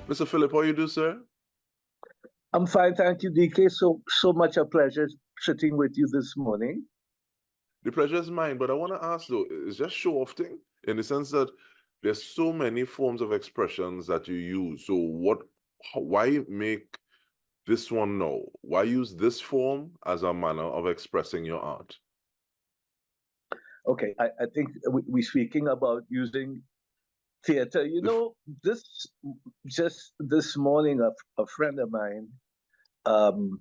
Mr. Phillip, how you do, sir? I'm fine, thank you, Dike. So much a pleasure sitting with you this morning. The pleasure is mine, but I want to ask though, is just show off thing in the sense that there's so many forms of expressions that you use. So why make this one now? Why use this form as a manner of expressing your art? Okay, I think we're speaking about using theater. You know, just this morning, a friend of mine um,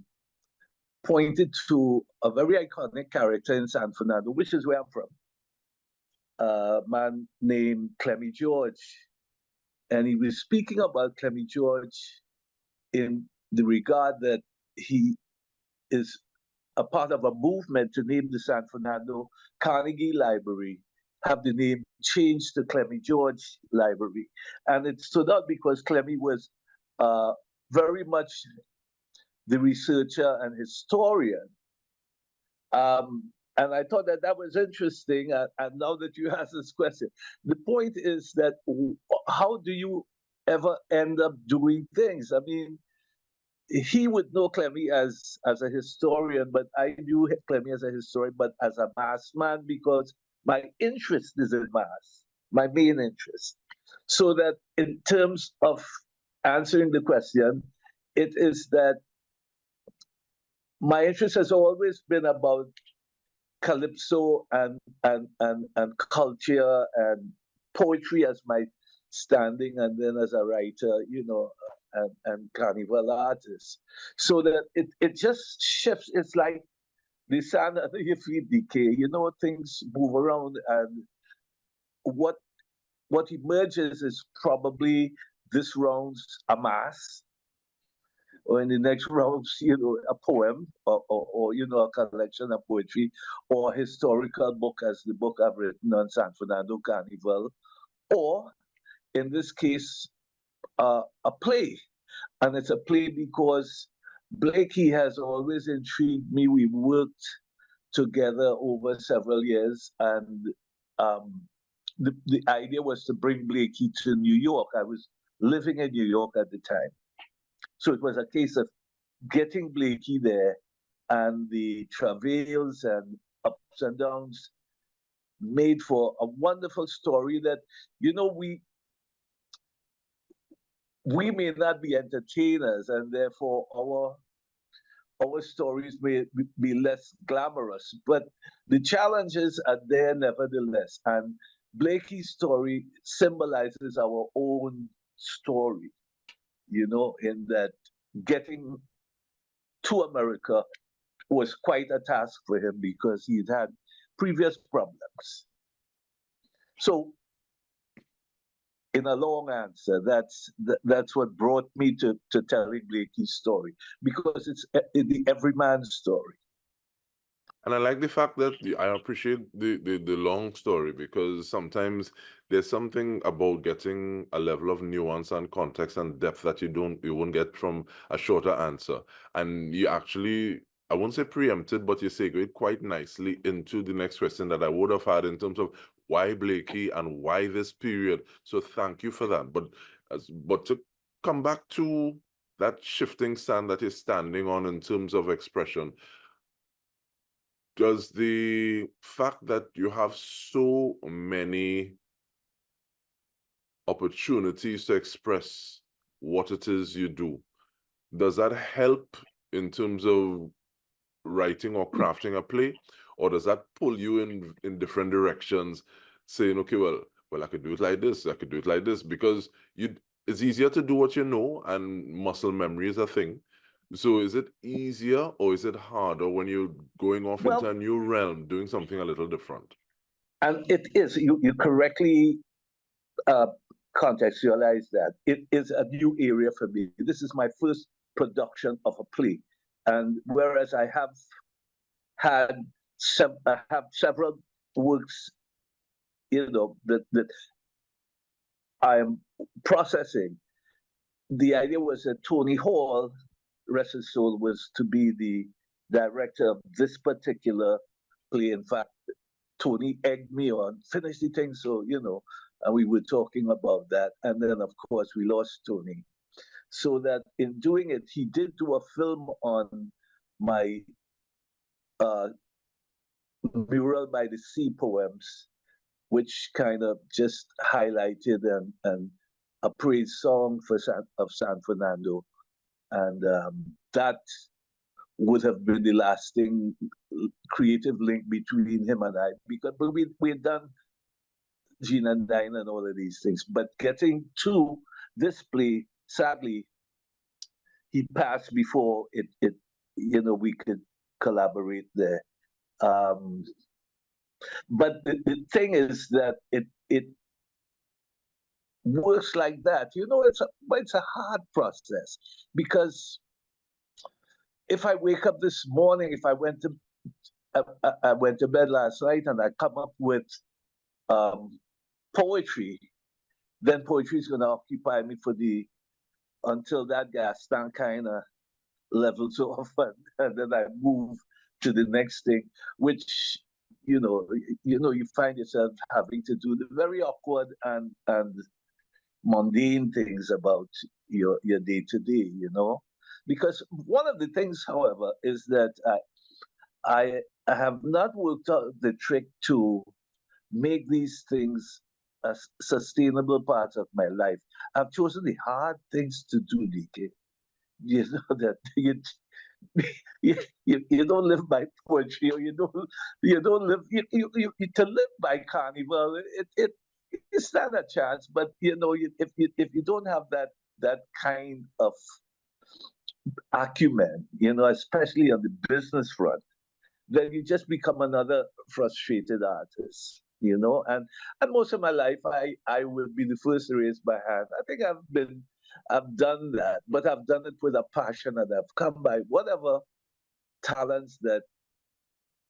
pointed to a very iconic character in San Fernando, which is where I'm from. A man named Clemmy George. And he was speaking about Clemmy George in the regard that he is a part of a movement to name the San Fernando Carnegie Library, have the name changed to Clemmy George Library. And it stood out because Clemmy was very much the researcher and historian. And I thought that that was interesting. And now that you asked this question, the point is that how do you ever end up doing things? I mean, he would know Clemmy as a historian, but I knew Clemmy as a historian, but as a mass man, because my interest is in mass, my main interest. So that in terms of answering the question, it is that my interest has always been about calypso and culture and poetry as my standing, and then as a writer, you know, and carnival artist. So that it just shifts. It's like the sand under your feet decay. You know, things move around, and what emerges is probably this round's a mass, or in the next rounds, you know, a poem, or you know, a collection of poetry, or a historical book, as the book I've written on San Fernando Carnival, or in this case, a play. And it's a play because Blakie has always intrigued me. We worked together over several years, and the idea was to bring Blakie to New York. I was living in New York at the time. So it was a case of getting Blakie there, and the travails and ups and downs made for a wonderful story that, you know, we may not be entertainers, and therefore our stories may be less glamorous, but the challenges are there nevertheless. And Blakeys Story symbolizes our own story, you know, in that getting to America was quite a task for him because he'd had previous problems. So, in a long answer, that's what brought me to telling Blake's story, because it's the everyman's story. And I like the fact that I appreciate the long story, because sometimes there's something about getting a level of nuance and context and depth that you won't get from a shorter answer. And you actually, I won't say preempted, but you segued quite nicely into the next question that I would have had in terms of why Blakie and why this period. So thank you for that. But to come back to that shifting stand that you're standing on in terms of expression, does the fact that you have so many opportunities to express what it is you do, does that help in terms of writing or crafting a play, or does that pull you in different directions, saying, okay, well, I could do it like this, I could do it like this, because it's easier to do what you know, and muscle memory is a thing. So is it easier or is it harder when you're going off into a new realm, doing something a little different? And it is, you correctly contextualize that. It is a new area for me. This is my first production of a play. And whereas I have had several works, you know, that I am processing, the idea was that Tony Hall, rest his soul, was to be the director of this particular play. In fact, Tony egged me on, finish the thing, so, you know, and we were talking about that. And then, of course, we lost Tony. So that in doing it, he did do a film on my uh, mural by the sea poems, which kind of just highlighted and a praise song for of San Fernando. And that would have been the lasting creative link between him and I, because we had done Gene and Dine and all of these things. But getting to this play, sadly, he passed before it we could collaborate there. Um, but the thing is that it works like that. It's a hard process, because if I wake up this morning, if I went to I went to bed last night and I come up with poetry, then poetry is going to occupy me until that gas tank kind of levels off, and then I move to the next thing, which you find yourself having to do the very awkward and mundane things about your day to day, because one of the things, however, is that I have not worked out the trick to make these things a sustainable part of my life. I've chosen the hard things to do, Dike. You know that you don't live by poetry, or you don't live to live by carnival. You stand a chance, but if you don't have that kind of acumen, especially on the business front, then you just become another frustrated artist. And most of my life, I will be the first to raise my hand. I think I've done that, but I've done it with a passion, and I've come by whatever talents that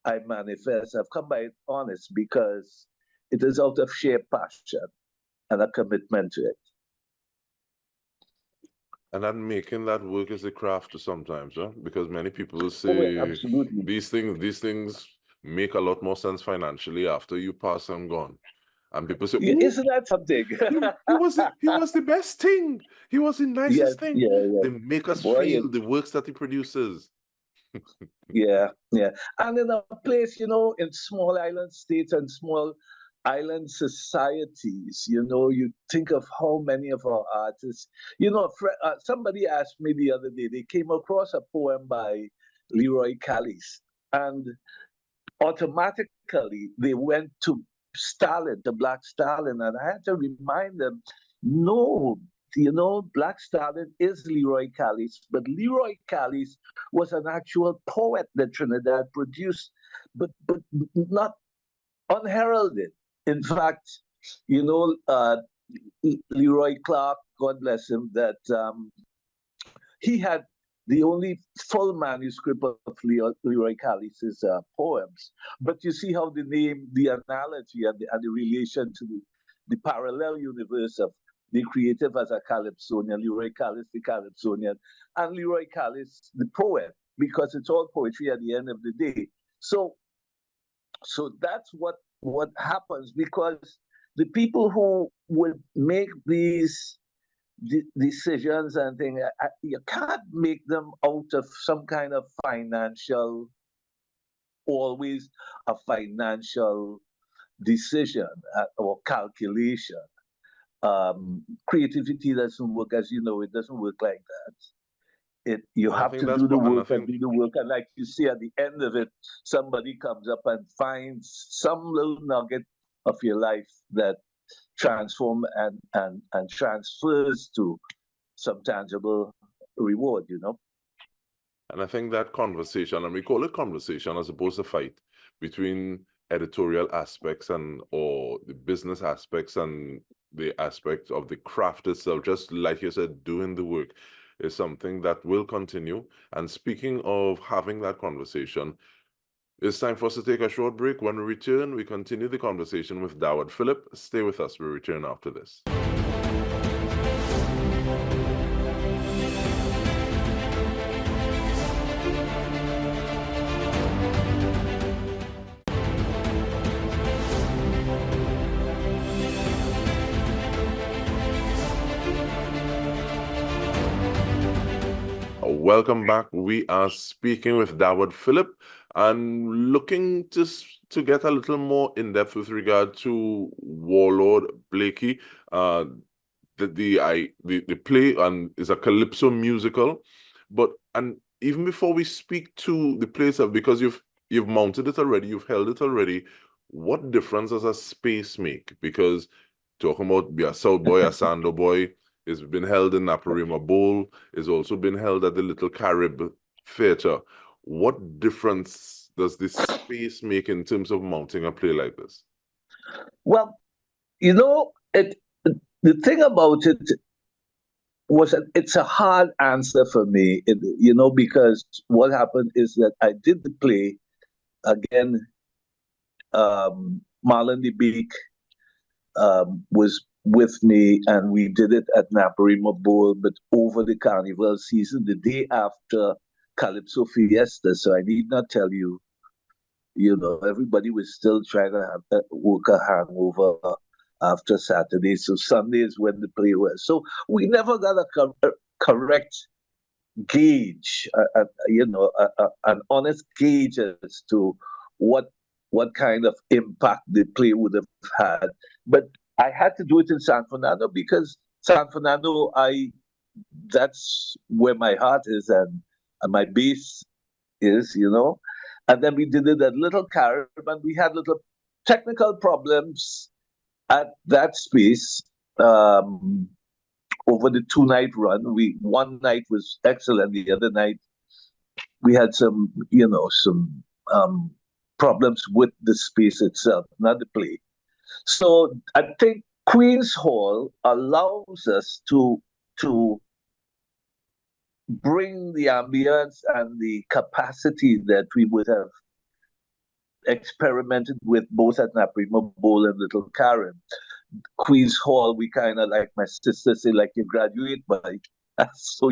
I manifest. I've come by it honest, because it is out of sheer passion and a commitment to it. And then making that work is a craft sometimes, huh? Because many people Oh, say absolutely. these things make a lot more sense financially after you pass and gone. And people say, "Ooh, Isn't that something? he was the best thing. He was the Yeah, nicest thing." yeah. They make us Boy, feel the works that he produces. yeah. And in a place, in small island states and small island societies, you think of how many of our artists, somebody asked me the other day, they came across a poem by Leroy Callis, and automatically they went to Stalin, the Black Stalin, and I had to remind them, no, Black Stalin is Leroy Callis, but Leroy Callis was an actual poet that Trinidad produced, but not unheralded. In fact, Leroy Clark, God bless him, that he had the only full manuscript of Leroy Callis's poems. But you see how the name, the analogy, and the relation to the parallel universe of the creative as a calypsonian, Leroy Callis the calypsonian, and Leroy Callis the poet, because it's all poetry at the end of the day. So that's what happens, because the people who would make these decisions and things, you can't make them out of some kind of always a financial decision or calculation. Creativity doesn't work, as you know, it doesn't work like that. You And I have think to that's do the and I work and think do the work, and like you see at the end of it, somebody comes up and finds some little nugget of your life that transform and transfers to some tangible reward. And I think that conversation, and we call it conversation as opposed to fight, between editorial aspects or the business aspects and the aspect of the craft itself, just like you said, doing the work, is something that will continue. And speaking of having that conversation, it's time for us to take a short break. When we return, we continue the conversation with Dawad Phillip. Stay with us. We return after this. welcome back. We are speaking with Dawad Phillip and looking to get a little more in depth with regard to Warlord Blakie. The play and is a calypso musical, and even before we speak to the play itself, because you've mounted it already, you've held it already. What difference does a space make? Because talking about be a South Boy, a Sando Boy, it's been held in Naparima Bowl. It's also been held at the Little Carib Theatre. What difference does this space make in terms of mounting a play like this? Well, you know, the thing about it was that it's a hard answer for me, because what happened is that I did the play again. Marlon the Beak was with me, and we did it at Naparima Bowl, but over the carnival season, the day after Calypso Fiesta. So I need not tell you, everybody was still trying to work a hangover after Saturday. So Sunday is when the play was. So we never got a correct gauge, an honest gauge as to what kind of impact the play would have had. But I had to do it in San Fernando because San Fernando, that's where my heart is and my base is, And then we did it at Little Carib, and we had little technical problems at that space. Over the 2-night run, one night was excellent. The other night, we had some problems with the space itself, not the play. So I think Queen's Hall allows us to bring the ambience and the capacity that we would have experimented with both at Naparima Bowl and Little Carib. Queen's Hall, we kind of, like my sister say, like you graduate by. So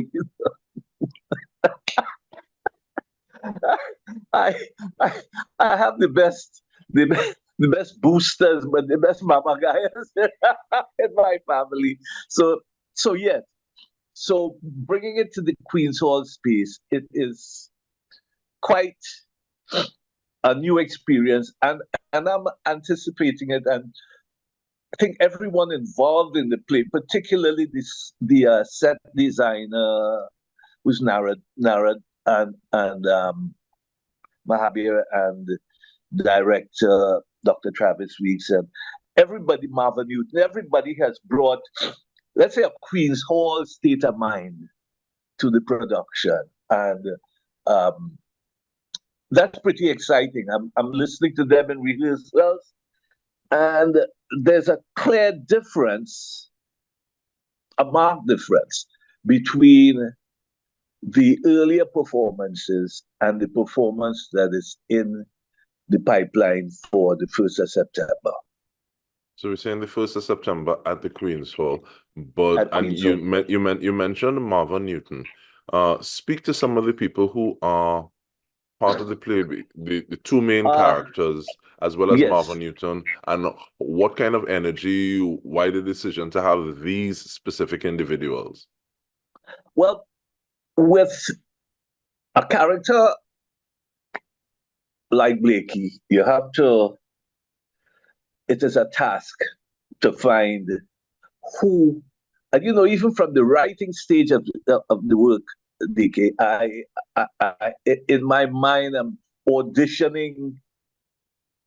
I have the best boosters, but the best mama guys in my family. So yeah. So bringing it to the Queen's Hall space, it is quite a new experience, and I'm anticipating it, and I think everyone involved in the play, particularly the set designer, who's Narad and Mahabir, and director Dr. Travis Weeks, and everybody, Marvin Newton, everybody has brought, let's say, a Queen's Hall state of mind to the production, and that's pretty exciting. I'm listening to them in rehearsals, and there's a clear difference, a marked difference between the earlier performances and the performance that is in the pipeline for the 1st of September. So we're saying the 1st of September at the Queen's Hall, but you mentioned Marvin Newton. Speak to some of the people who are part of the play, the two main characters, as well as yes. Marvin Newton, and what kind of energy, why the decision to have these specific individuals? Well, with a character like Blakie, you have to, it is a task to find who, and even from the writing stage of the work, Dike, I in my mind, I'm auditioning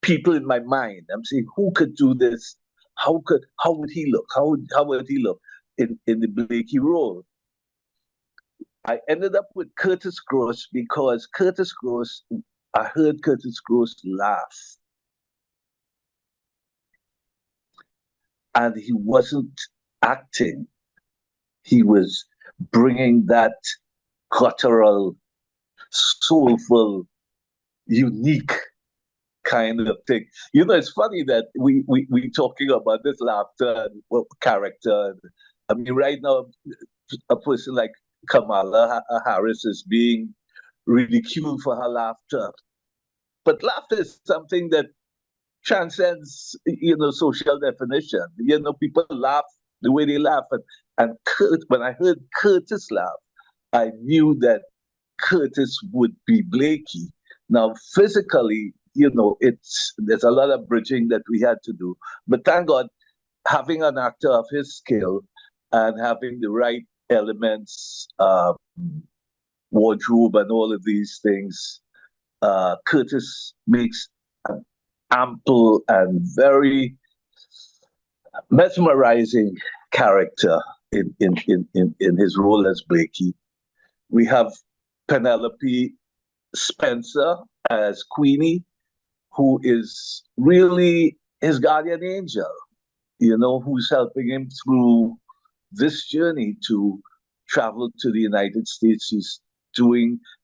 people in my mind. I'm saying, who could do this? How would he look? How would he look in the Blakie role? I ended up with Curtis Gross because I heard Curtis Gross laugh. And he wasn't acting. He was bringing that guttural, soulful, unique kind of thing. It's funny that we talking about this laughter and character. I mean, right now, a person like Kamala Harris is being ridiculed for her laughter. But laughter is something that transcends, social definition. People laugh the way they laugh. And when I heard Curtis laugh, I knew that Curtis would be Blakie. Now, physically, you know, there's a lot of bridging that we had to do. But thank God, having an actor of his skill and having the right elements, wardrobe, and all of these things, Curtis makes an ample and very mesmerizing character in his role as Blakie. We have Penelope Spencer as Queenie, who is really his guardian angel, you know, who's helping him through this journey to travel to the United States. She's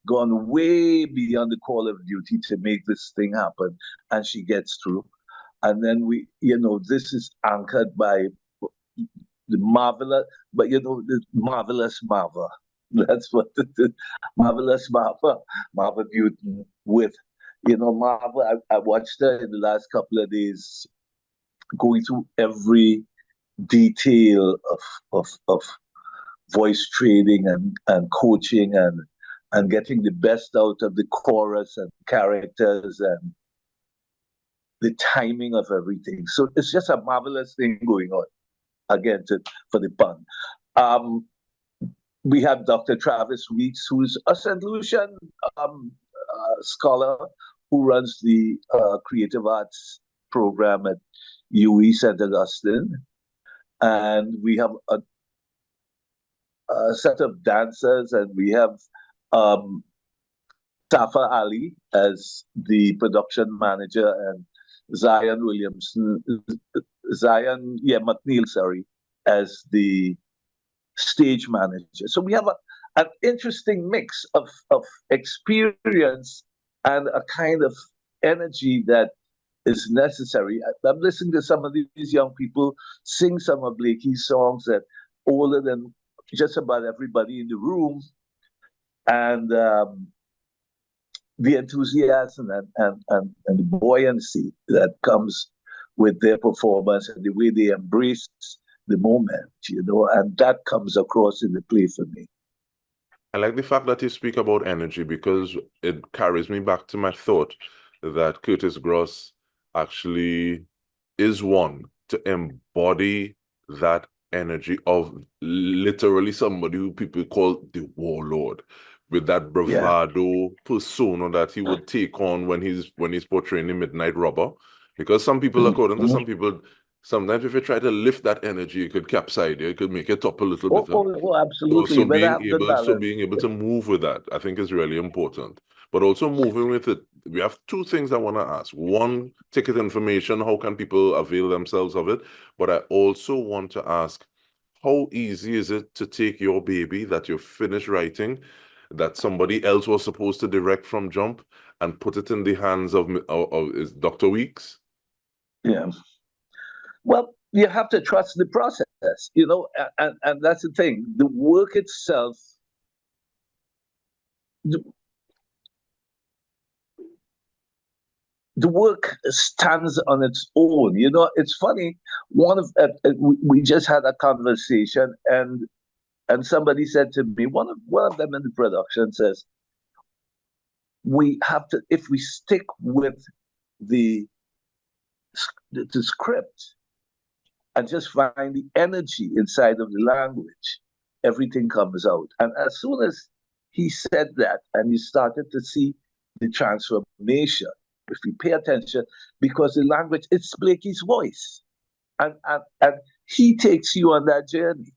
gone way beyond the call of duty to make this thing happen, and she gets through. And then this is anchored by the marvelous, but the marvelous Marva. That's what it is. Marvelous Marva Newton with, Marva. I watched her in the last couple of days, going through every detail of voice training and coaching and getting the best out of the chorus and characters and the timing of everything. So it's just a marvelous thing going on. Again, for the pun. We have Dr. Travis Weeks, who's a St. Lucian scholar who runs the creative arts program at UE St. Augustine. And we have a set of dancers, and we have Tafa Ali as the production manager, and Zion McNeil, as the stage manager. So we have an interesting mix of experience and a kind of energy that is necessary. I'm listening to some of these young people sing some of Blakie's songs that older than just about everybody in the room, and the enthusiasm and the buoyancy that comes with their performance and the way they embrace the moment, and that comes across in the play for me. I like the fact that you speak about energy, because it carries me back to my thought that Curtis Gross actually is one to embody that energy of literally somebody who people call the Warlord, with that bravado persona that he would take on when he's portraying the Midnight Robber. Because some people, according to some people, sometimes if you try to lift that energy, it could capsize you, it could make it top a little bit. Absolutely. So being able to move with that, I think, is really important. But also moving with it, we have two things I want to ask. One, ticket information, how can people avail themselves of it? But I also want to ask, how easy is it to take your baby that you finished writing, that somebody else was supposed to direct from jump, and put it in the hands of Dr. Weeks? Yeah. Well, you have to trust the process, and that's the thing. The work itself, the work stands on its own. It's funny. We just had a conversation, and somebody said to me, one of them in the production says, we have to, if we stick with the script and just find the energy inside of the language, everything comes out. And as soon as he said that, and you started to see the transformation, if you pay attention, because the language, it's Blakie's voice. And he takes you on that journey.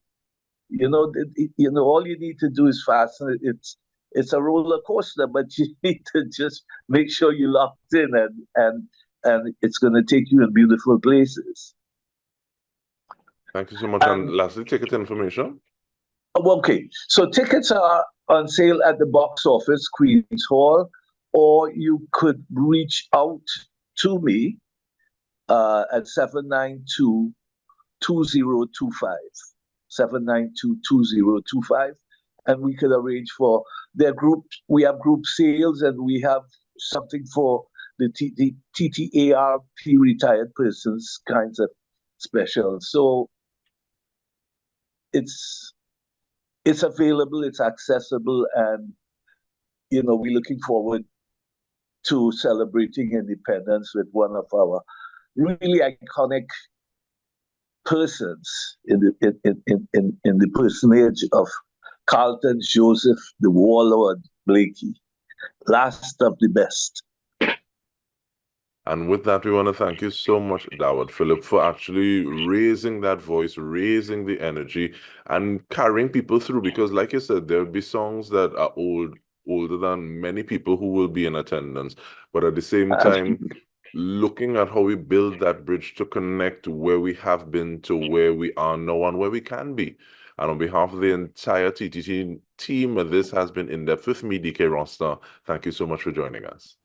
All you need to do is fasten it. It's a roller coaster, but you need to just make sure you're locked in, and it's going to take you in beautiful places. Thank you so much. And lastly, ticket information. Okay, so tickets are on sale at the box office, Queen's Hall, or you could reach out to me at 792-2025. 792-2025, and we could arrange for their group. We have group sales, and we have something for the TTARP retired persons kinds of special. So it's available, it's accessible, and we're looking forward to celebrating independence with one of our really iconic persons in the personage of Carlton Joseph, the Warlord Blakie, last of the best. And with that, we want to thank you so much, Dawad Phillip, for actually raising that voice, raising the energy, and carrying people through. Because, like you said, there'll be songs that are older than many people who will be in attendance. But at the same time, looking at how we build that bridge to connect where we have been to where we are now and where we can be. And on behalf of the entire TTT team, this has been In Depth with me, Dike Rostant. Thank you so much for joining us.